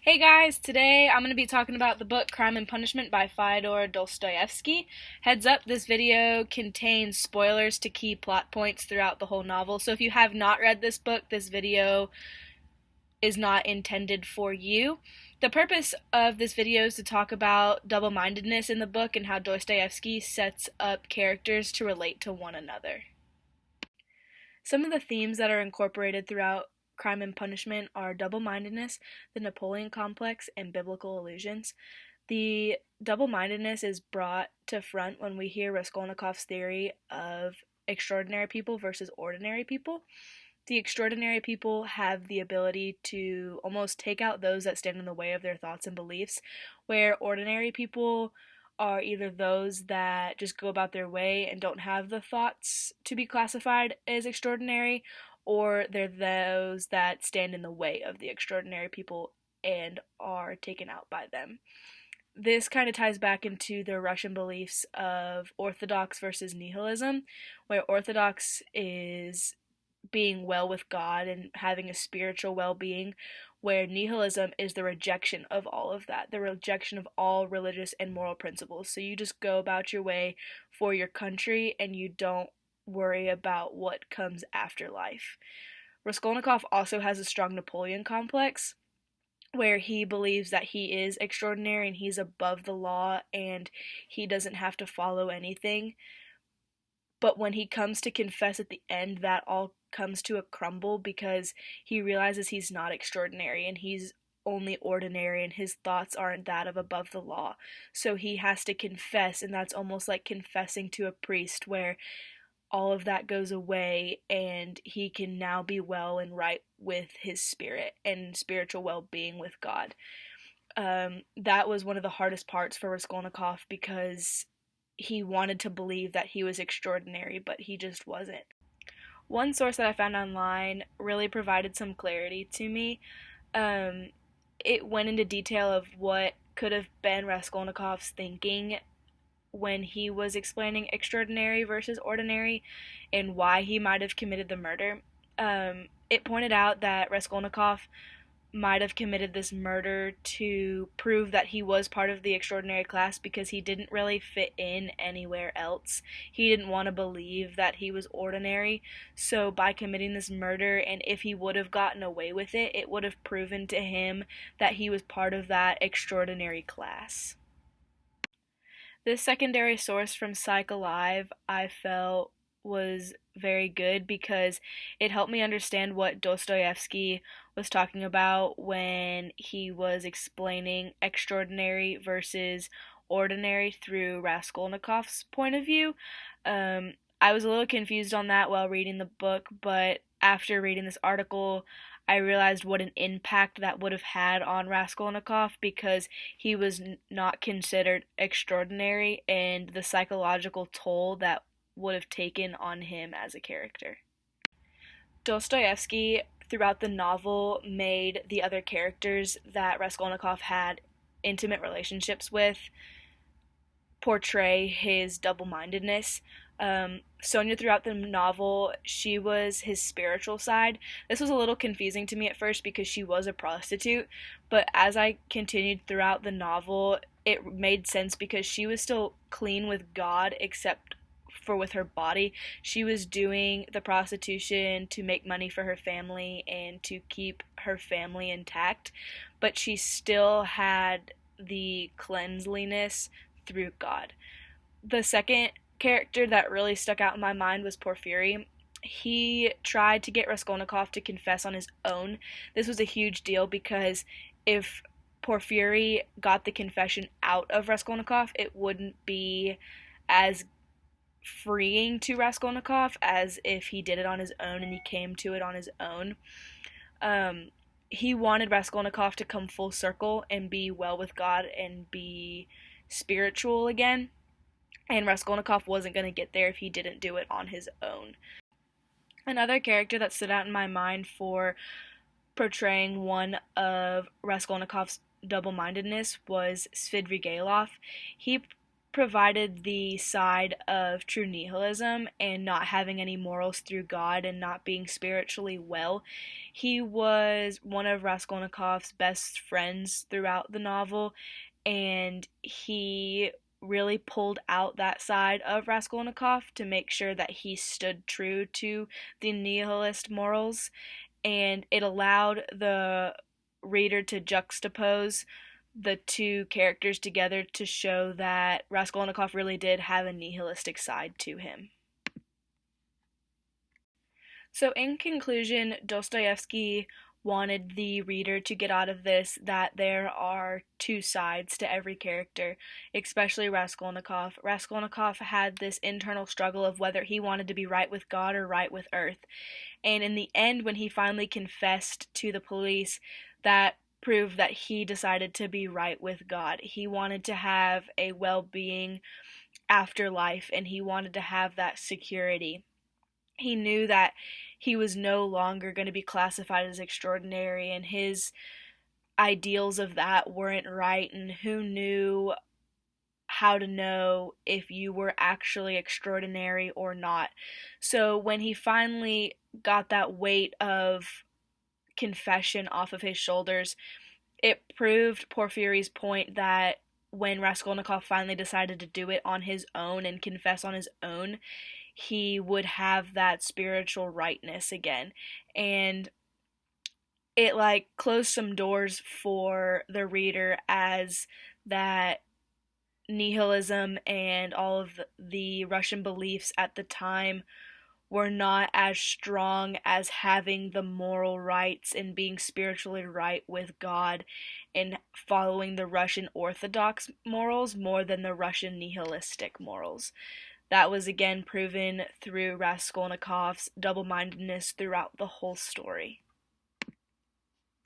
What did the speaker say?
Hey guys, today I'm going to be talking about the book Crime and Punishment by Fyodor Dostoevsky. Heads up, this video contains spoilers to key plot points throughout the whole novel, so if you have not read this book, this video is not intended for you. The purpose of this video is to talk about double-mindedness in the book and how Dostoevsky sets up characters to relate to one another. Some of the themes that are incorporated throughout Crime and Punishment are double-mindedness, the Napoleon complex, and biblical allusions. The double-mindedness is brought to front when we hear Raskolnikov's theory of extraordinary people versus ordinary people. The extraordinary people have the ability to almost take out those that stand in the way of their thoughts and beliefs, where ordinary people are either those that just go about their way and don't have the thoughts to be classified as extraordinary, or they're those that stand in the way of the extraordinary people and are taken out by them. This kind of ties back into the Russian beliefs of orthodox versus nihilism, where orthodox is being well with God and having a spiritual well being, where nihilism is the rejection of all of that, the rejection of all religious and moral principles. So you just go about your way for your country and you don't worry about what comes after life. Raskolnikov also has a strong Napoleon complex, where he believes that he is extraordinary and he's above the law and he doesn't have to follow anything. But when he comes to confess at the end, that all comes to a crumble because he realizes he's not extraordinary and he's only ordinary and his thoughts aren't that of above the law. So he has to confess, and that's almost like confessing to a priest, where all of that goes away and he can now be well and right with his spirit and spiritual well-being with God. That was one of the hardest parts for Raskolnikov because he wanted to believe that he was extraordinary, but he just wasn't. One source that I found online really provided some clarity to me. Um, it went into detail of what could have been Raskolnikov's thinking when he was explaining extraordinary versus ordinary and why he might have committed the murder. It pointed out that Raskolnikov might have committed this murder to prove that he was part of the extraordinary class because he didn't really fit in anywhere else. He didn't want to believe that he was ordinary, so by committing this murder, and if he would have gotten away with it, it would have proven to him that he was part of that extraordinary class. This secondary source from Psych Alive I felt was very good because it helped me understand what Dostoevsky was talking about when he was explaining extraordinary versus ordinary through Raskolnikov's point of view. I was a little confused on that while reading the book, but after reading this article, I realized what an impact that would have had on Raskolnikov because he was not considered extraordinary and the psychological toll that would have taken on him as a character. Dostoevsky, throughout the novel, made the other characters that Raskolnikov had intimate relationships with portray his double-mindedness. Sonia, throughout the novel, she was his spiritual side. This was a little confusing to me at first because she was a prostitute, but as I continued throughout the novel, it made sense because she was still clean with God except for with her body. She was doing the prostitution to make money for her family and to keep her family intact, but she still had the cleanliness through God. The second character that really stuck out in my mind was Porfiry. He tried to get Raskolnikov to confess on his own. This was a huge deal because if Porfiry got the confession out of Raskolnikov, it wouldn't be as freeing to Raskolnikov as if he did it on his own and he came to it on his own. He wanted Raskolnikov to come full circle and be well with God and be spiritual again, and Raskolnikov wasn't going to get there if he didn't do it on his own. Another character that stood out in my mind for portraying one of Raskolnikov's double-mindedness was Svidrigailov. He provided the side of true nihilism and not having any morals through God and not being spiritually well. He was one of Raskolnikov's best friends throughout the novel, and he really pulled out that side of Raskolnikov to make sure that he stood true to the nihilist morals, and it allowed the reader to juxtapose the two characters together to show that Raskolnikov really did have a nihilistic side to him. So, in conclusion, Dostoevsky wanted the reader to get out of this that there are two sides to every character, especially Raskolnikov. Raskolnikov had this internal struggle of whether he wanted to be right with God or right with Earth. And in the end, when he finally confessed to the police, that proved that he decided to be right with God. He wanted to have a well being afterlife and he wanted to have that security. He knew that he was no longer going to be classified as extraordinary, and his ideals of that weren't right, and who knew how to know if you were actually extraordinary or not. So when he finally got that weight of confession off of his shoulders, it proved Porfiry's point that when Raskolnikov finally decided to do it on his own and confess on his own, he would have that spiritual rightness again. And it like closed some doors for the reader, as that nihilism and all of the Russian beliefs at the time were not as strong as having the moral rights and being spiritually right with God and following the Russian Orthodox morals more than the Russian nihilistic morals. That was again proven through Raskolnikov's double mindedness throughout the whole story.